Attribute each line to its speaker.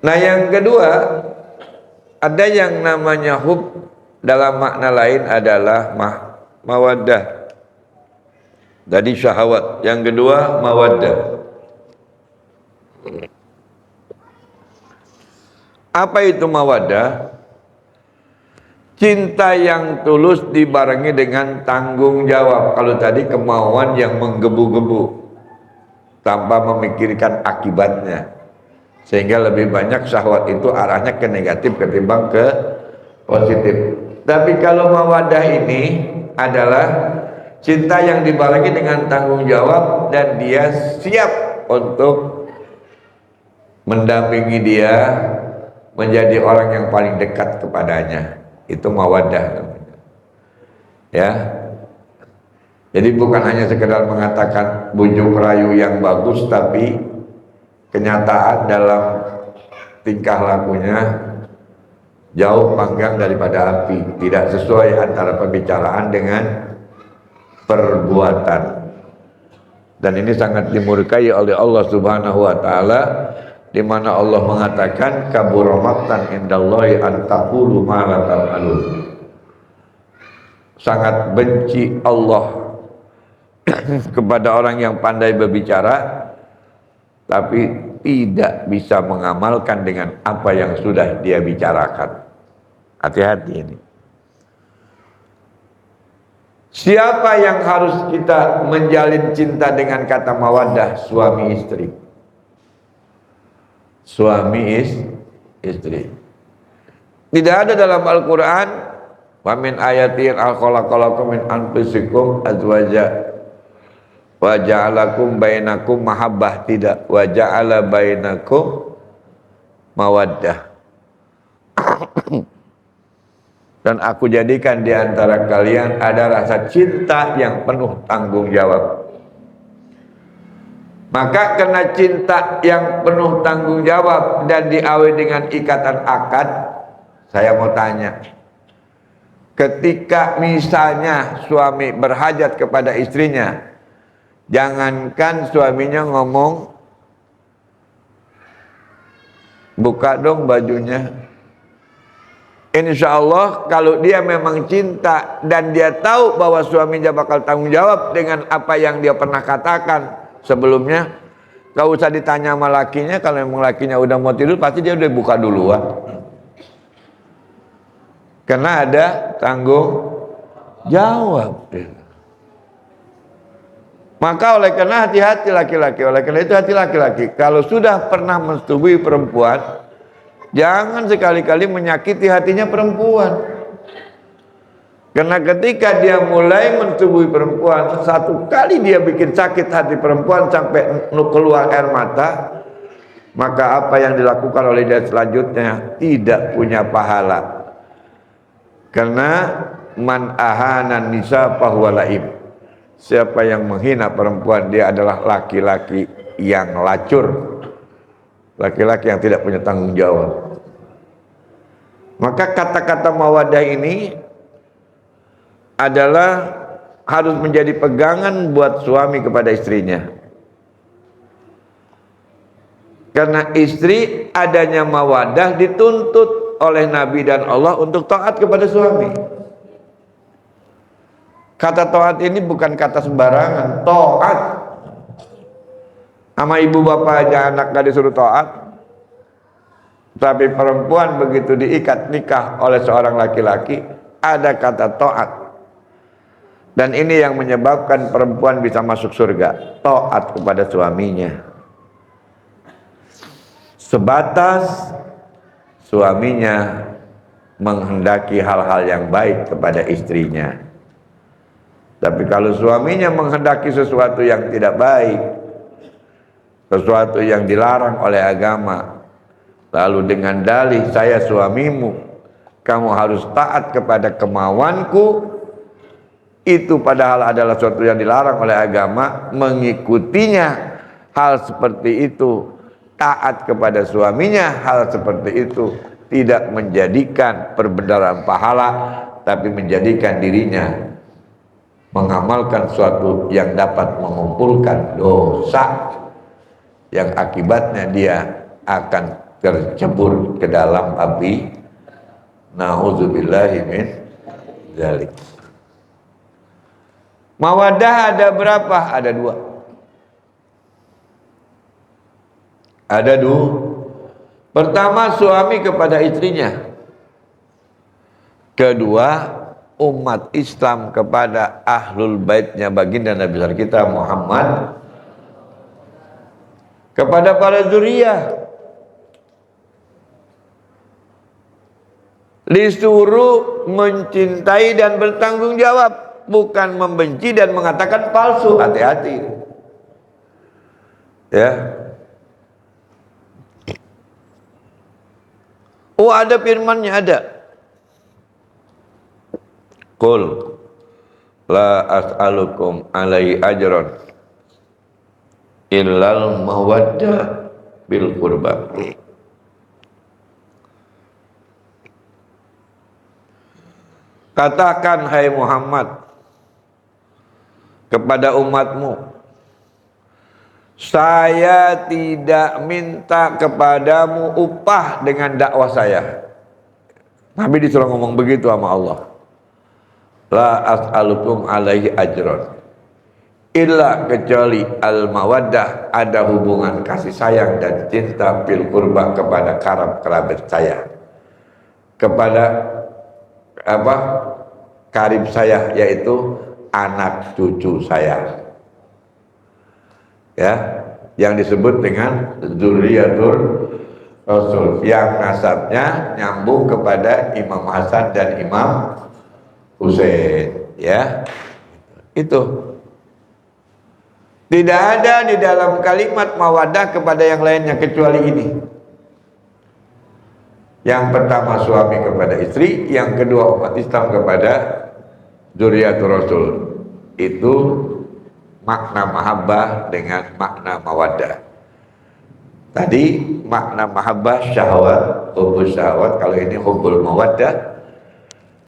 Speaker 1: Nah yang kedua, ada yang namanya hub, dalam makna lain adalah mawaddah. Jadi syahwat. Yang kedua mawaddah. Apa itu mawaddah? Cinta yang tulus dibarengi dengan tanggung jawab. Kalau tadi kemauan yang menggebu-gebu tanpa memikirkan akibatnya, sehingga lebih banyak syahwat itu arahnya ke negatif ketimbang ke positif. Tapi kalau mawaddah ini adalah cinta yang dibarengi dengan tanggung jawab dan dia siap untuk mendampingi dia menjadi orang yang paling dekat kepadanya. Itu mawaddah namanya. Ya. Jadi bukan hanya sekedar mengatakan bujuk rayu yang bagus, tapi kenyataan dalam tingkah lakunya jauh panggang daripada api, tidak sesuai antara pembicaraan dengan perbuatan. Dan ini sangat dimurkai oleh Allah Subhanahu wa taala, di mana Allah mengatakan kabura maqtan indallahi an taqulu ma la taf'alun. Sangat benci Allah kepada orang yang pandai berbicara tapi tidak bisa mengamalkan dengan apa yang sudah dia bicarakan. Hati-hati ini. Siapa yang harus kita menjalin cinta dengan kata mawaddah? Suami istri. Suami istri. Tidak ada dalam Al-Quran wa min ayatin al-khalaqalakum min anfusikum azwaja wa ja'alakum bainakum mahabbah, tidak, wa ja'ala bainakum mawaddah. Dan aku jadikan di antara kalian ada rasa cinta yang penuh tanggung jawab. Maka karena cinta yang penuh tanggung jawab dan diawali dengan ikatan akad, saya mau tanya, ketika misalnya suami berhajat kepada istrinya, jangankan suaminya ngomong, buka dong bajunya. Insya Allah kalau dia memang cinta dan dia tahu bahwa suaminya bakal tanggung jawab dengan apa yang dia pernah katakan sebelumnya, gak usah ditanya sama lakinya. Kalau memang lakinya udah mau tidur, pasti dia udah buka duluan. Karena ada tanggung jawab. Maka oleh karena hati-hati laki-laki, oleh karena itu hati laki-laki, kalau sudah pernah mensetubui perempuan, jangan sekali-kali menyakiti hatinya perempuan. Karena ketika dia mulai mensetubui perempuan, satu kali dia bikin sakit hati perempuan sampai keluar air mata, maka apa yang dilakukan oleh dia selanjutnya tidak punya pahala. Karena man ahana nisa fahuwa laim. Siapa yang menghina perempuan, dia adalah laki-laki yang lacur, laki-laki yang tidak punya tanggung jawab. Maka kata-kata mawaddah ini adalah harus menjadi pegangan buat suami kepada istrinya. Karena istri adanya mawaddah dituntut oleh Nabi dan Allah untuk taat kepada suami. Kata taat ini bukan kata sembarangan, taat. Sama ibu bapak aja anak gak disuruh taat. Tapi perempuan begitu diikat nikah oleh seorang laki-laki, ada kata taat. Dan ini yang menyebabkan perempuan bisa masuk surga, taat kepada suaminya. Sebatas suaminya menghendaki hal-hal yang baik kepada istrinya. Tapi kalau suaminya menghendaki sesuatu yang tidak baik, sesuatu yang dilarang oleh agama, lalu dengan dalih saya suamimu, kamu harus taat kepada kemauanku, itu padahal adalah sesuatu yang dilarang oleh agama, mengikutinya hal seperti itu, taat kepada suaminya hal seperti itu, tidak menjadikan perbendaharaan pahala, tapi menjadikan dirinya mengamalkan suatu yang dapat mengumpulkan dosa, yang akibatnya dia akan tercebur ke dalam api. Nauzubillahi min dzalik. Mawaddah ada berapa? Ada dua. Ada dua. Pertama, suami kepada istrinya. Kedua, umat Islam kepada ahlul baitnya baginda Nabi besar kita Muhammad, kepada para zuriyah. Disuruh mencintai dan bertanggung jawab, bukan membenci dan mengatakan palsu. Hati-hati ya. Oh, ada firmannya, ada. Qul la as'alukum alaihi ajran illal mawaddah bil qurba. Katakan hai Muhammad kepada umatmu, saya tidak minta kepadamu upah dengan dakwah saya. Nabi disuruh ngomong begitu sama Allah. La as'alukum alaihi ajron illa, kecuali al mawaddah, ada hubungan kasih sayang dan cinta bil qurba kepada kerabat saya, kepada apa, karib saya, yaitu anak cucu saya ya, yang disebut dengan dzurriyyatur Rasul, yang nasabnya nyambung kepada Imam Hasan dan Imam Husain ya. Itu tidak ada di dalam kalimat mawaddah kepada yang lainnya kecuali ini. Yang pertama suami kepada istri, yang kedua umat Islam kepada dzurriyyatur Rasul. Itu makna mahabbah dengan makna mawaddah. Tadi makna mahabbah syahwat, hubbul syahwat, kalau ini hubbul mawaddah